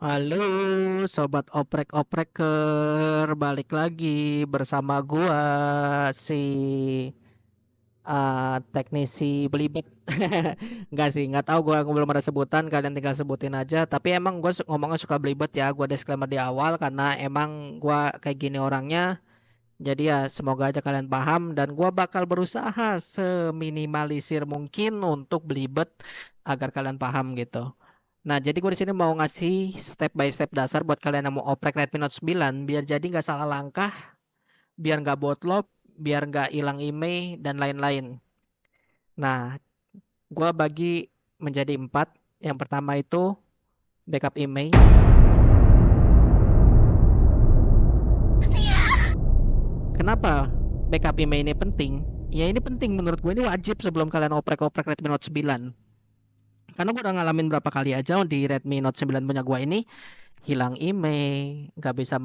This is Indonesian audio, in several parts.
Halo sobat oprek-opreker, balik lagi bersama gua si teknisi belibet. Enggak sih, nggak tahu gua belum ada sebutan, kalian tinggal sebutin aja. Tapi emang gua ngomongnya suka belibet ya, gua disclaimer di awal karena emang gua kayak gini orangnya. Jadi ya semoga aja kalian paham dan gua bakal berusaha seminimalisir mungkin untuk belibet agar kalian paham gitu. Nah, jadi gue di sini mau ngasih step by step dasar buat kalian yang mau oprek Redmi Note 9 biar jadi nggak salah langkah, biar nggak botlop, biar nggak hilang email dan lain-lain. Nah, gue bagi menjadi 4. Yang pertama itu backup email. Kenapa backup email ini penting? Ya ini penting menurut gue, ini wajib sebelum kalian oprek-oprek Redmi Note 9. Karena gue udah ngalamin berapa kali aja di Redmi Note 9 punya gue ini hilang email, nggak bisa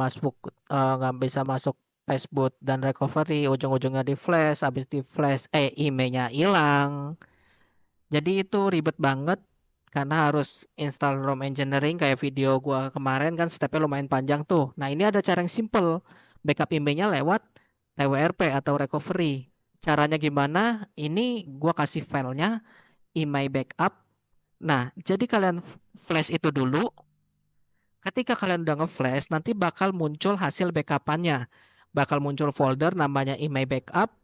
masuk Facebook dan recovery, ujung-ujungnya di flash, habis di flash emailnya hilang. Jadi itu ribet banget karena harus install ROM engineering kayak video gua kemarin kan stepnya lumayan panjang tuh. Nah ini ada cara yang simple, backup emailnya lewat TWRP atau recovery. Caranya gimana? Ini gua kasih filenya email backup. Nah, jadi kalian flash itu dulu. Ketika kalian udah nge-flash, nanti bakal muncul hasil backupannya. Bakal muncul folder namanya email backup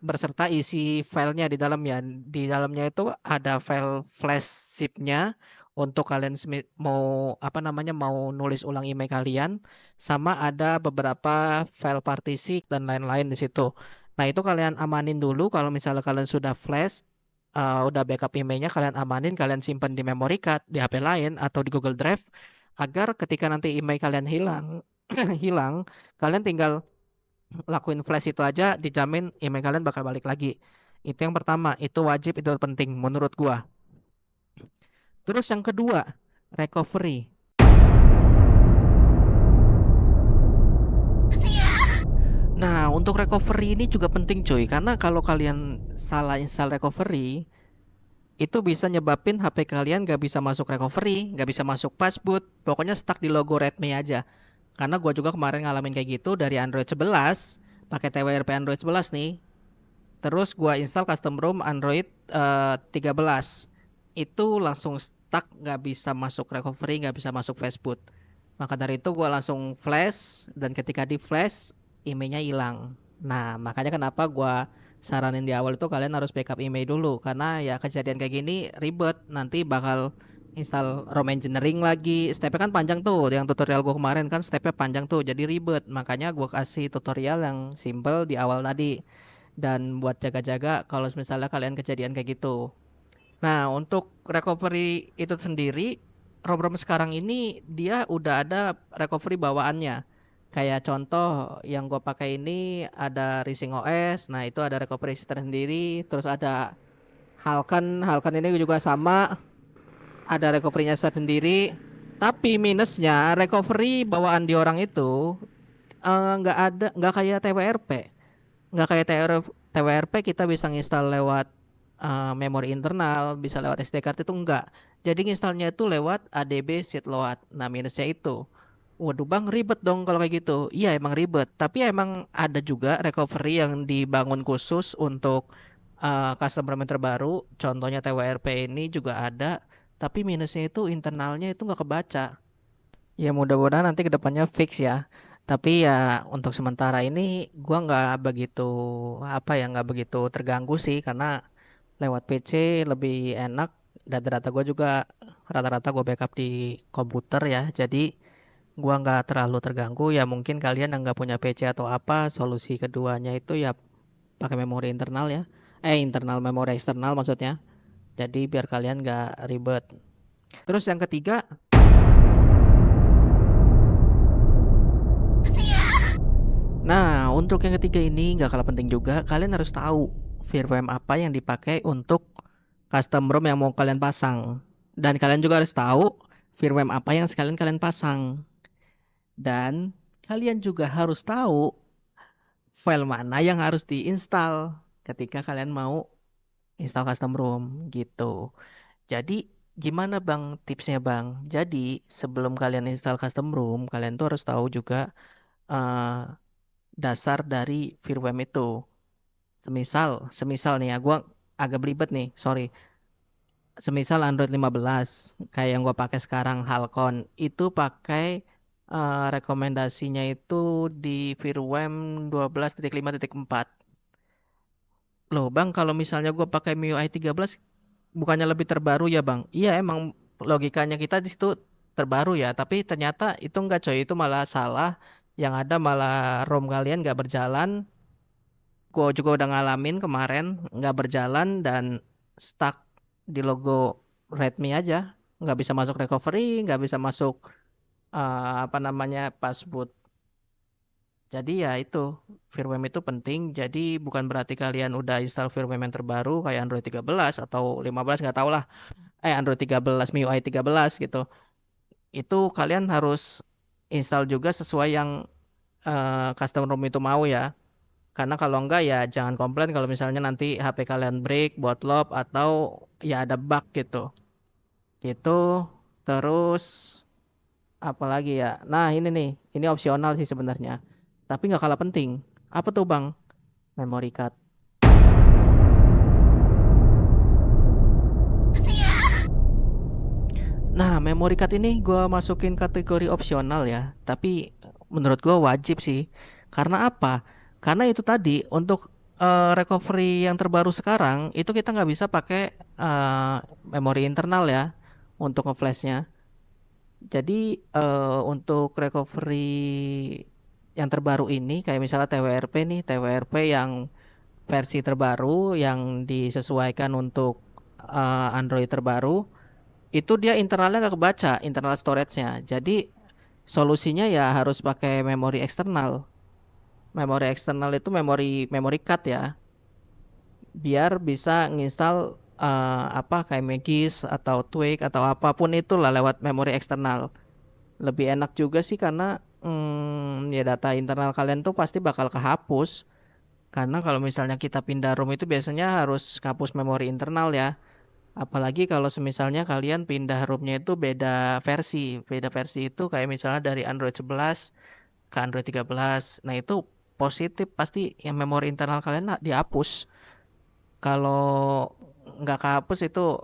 berserta isi filenya di dalamnya. Di dalamnya itu ada file flash zip-nya untuk kalian mau apa namanya mau nulis ulang email kalian, sama ada beberapa file partisi dan lain-lain di situ. Nah, itu kalian amanin dulu kalau misalnya kalian sudah flash, udah backup emailnya kalian amanin, kalian simpan di memory card di HP lain atau di Google Drive agar ketika nanti email kalian hilang hilang, kalian tinggal lakuin flash itu aja, dijamin email kalian bakal balik lagi. Itu yang pertama, itu wajib, itu penting menurut gua. Terus yang kedua, recovery. Nah, untuk recovery ini juga penting cuy, karena kalau kalian salah install recovery, itu bisa nyebabin HP kalian gak bisa masuk recovery, gak bisa masuk passboot, pokoknya stuck di logo Redmi aja. Karena gua juga kemarin ngalamin kayak gitu dari Android 11, pakai TWRP Android 11 nih. Terus gua install custom ROM Android 13. Itu langsung stuck, nggak bisa masuk recovery, nggak bisa masuk fastboot. Maka dari itu gua langsung flash dan ketika di flash emailnya hilang. Nah, makanya kenapa gua saranin di awal itu kalian harus backup email dulu karena ya kejadian kayak gini ribet, nanti bakal install ROM engineering lagi. Stepnya kan panjang tuh, yang tutorial gua kemarin kan stepnya panjang tuh, jadi ribet. Makanya gua kasih tutorial yang simple di awal tadi dan buat jaga-jaga kalau misalnya kalian kejadian kayak gitu. Nah, untuk recovery itu sendiri, ROM-ROM sekarang ini dia udah ada recovery bawaannya. Kayak contoh yang gue pakai ini ada Rising OS, nah itu ada recovery tersendiri. Terus ada Halkan ini juga sama, ada recovery-nya sendiri. Tapi minusnya recovery bawaan di orang itu nggak ada, nggak kayak TWRP. Nggak kayak TWRP kita bisa nginstal lewat memori internal, bisa lewat SD card, itu enggak. Jadi nginstalnya itu lewat ADB seedload. Nah, minusnya itu. Waduh bang, ribet dong kalau kayak gitu. Iya emang ribet, tapi emang ada juga recovery yang dibangun khusus untuk customer yang terbaru. Contohnya TWRP ini juga ada, tapi minusnya itu internalnya itu nggak kebaca. Ya mudah-mudahan nanti kedepannya fix ya. Tapi ya untuk sementara ini gua nggak begitu apa ya nggak begitu terganggu sih karena lewat PC lebih enak. Data-data gue juga rata-rata gue backup di komputer ya. Jadi gua nggak terlalu terganggu. Ya mungkin kalian yang nggak punya PC atau apa, solusi keduanya itu ya pakai memori internal ya. Internal memori eksternal maksudnya. Jadi biar kalian nggak ribet. Terus yang ketiga, nah, untuk yang ketiga ini nggak kalah penting juga, kalian harus tahu firmware apa yang dipakai untuk custom ROM yang mau kalian pasang. Dan kalian juga harus tahu firmware apa yang sekalian kalian pasang. Dan kalian juga harus tahu file mana yang harus diinstal ketika kalian mau install custom ROM gitu. Jadi Gimana Bang tipsnya Bang? Jadi sebelum kalian install custom ROM, kalian tuh harus tahu juga eh, dasar dari firmware itu. Semisal nih ya, gua agak belibet nih, sorry. Semisal Android 15 kayak yang gua pakai sekarang Halcon itu pakai rekomendasinya itu di firmware 12.5.4. Loh Bang, kalau misalnya gua pakai MIUI 13 bukannya lebih terbaru ya Bang? Iya emang logikanya kita di situ terbaru ya, tapi ternyata itu enggak coy, itu malah salah. Yang ada malah ROM kalian nggak berjalan. Gue juga udah ngalamin kemarin nggak berjalan dan stuck di logo Redmi aja, nggak bisa masuk recovery, nggak bisa masuk apa namanya pas boot. Jadi ya itu firmware itu penting. Jadi bukan berarti kalian udah install firmware yang terbaru kayak Android 13 atau 15 nggak tahu lah. Android 13 MIUI 13 gitu. Itu kalian harus install juga sesuai yang custom ROM itu mau ya. Karena kalau enggak ya jangan komplain kalau misalnya nanti HP kalian break, bootloop atau ya ada bug gitu. Gitu. Terus apa lagi ya? Nah, ini nih, ini opsional sih sebenarnya. Tapi nggak kalah penting. Apa tuh, Bang? Memory card. Nah, memory card ini gua masukin kategori opsional ya. Tapi menurut gua wajib sih. Karena apa? Karena itu tadi untuk recovery yang terbaru sekarang itu kita nggak bisa pakai memori internal ya untuk ngeflashnya. Jadi untuk recovery yang terbaru ini kayak misalnya TWRP nih, TWRP yang versi terbaru yang disesuaikan untuk Android terbaru itu dia internalnya nggak kebaca internal storage-nya. Jadi solusinya ya harus pakai memori eksternal. Memori eksternal itu memori memori card ya, biar bisa nginstal apa kayak Magis atau Twig atau apapun itulah lewat memori eksternal. Lebih enak juga sih karena ya data internal kalian tuh pasti bakal kehapus. Karena kalau misalnya kita pindah ROM itu biasanya harus hapus memori internal ya. Apalagi kalau semisalnya kalian pindah ROM-nya itu beda versi. Beda versi itu kayak misalnya dari Android 11 ke Android 13. Nah itu positif pasti yang memori internal kalian dihapus. Kalau nggak kehapus itu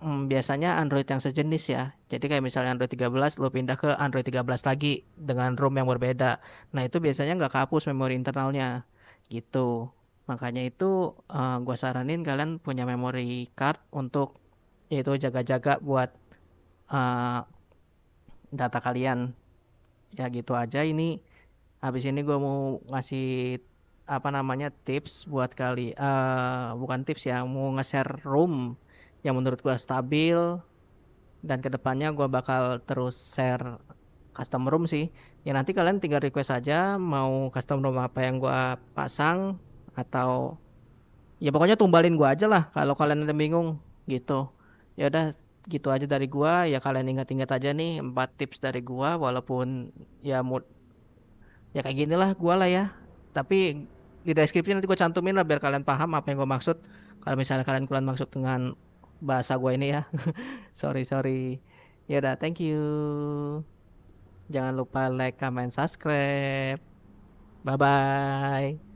biasanya Android yang sejenis ya. Jadi kayak misalnya Android 13 lo pindah ke Android 13 lagi dengan ROM yang berbeda. Nah itu biasanya nggak kehapus memori internalnya gitu. Makanya itu gua saranin kalian punya memory card untuk yaitu jaga-jaga buat eh, data kalian. Ya gitu aja ini. Habis ini gue mau ngasih apa namanya tips buat bukan tips ya, mau nge-share room yang menurut gue stabil dan kedepannya gue bakal terus share custom room sih. Ya nanti kalian tinggal request aja mau custom room apa yang gue pasang atau ya pokoknya tumbalin gue aja lah kalau kalian ada bingung gitu. Ya udah gitu aja dari gua, ya kalian ingat-ingat aja nih 4 tips dari gua walaupun ya ya kayak gini lah gua lah ya, tapi di deskripsi nanti gua cantumin lah biar kalian paham apa yang gua maksud kalau misalnya kalian kurang maksud dengan bahasa gua ini ya. Sorry sorry. Ya udah, thank you, jangan lupa like comment subscribe, bye bye.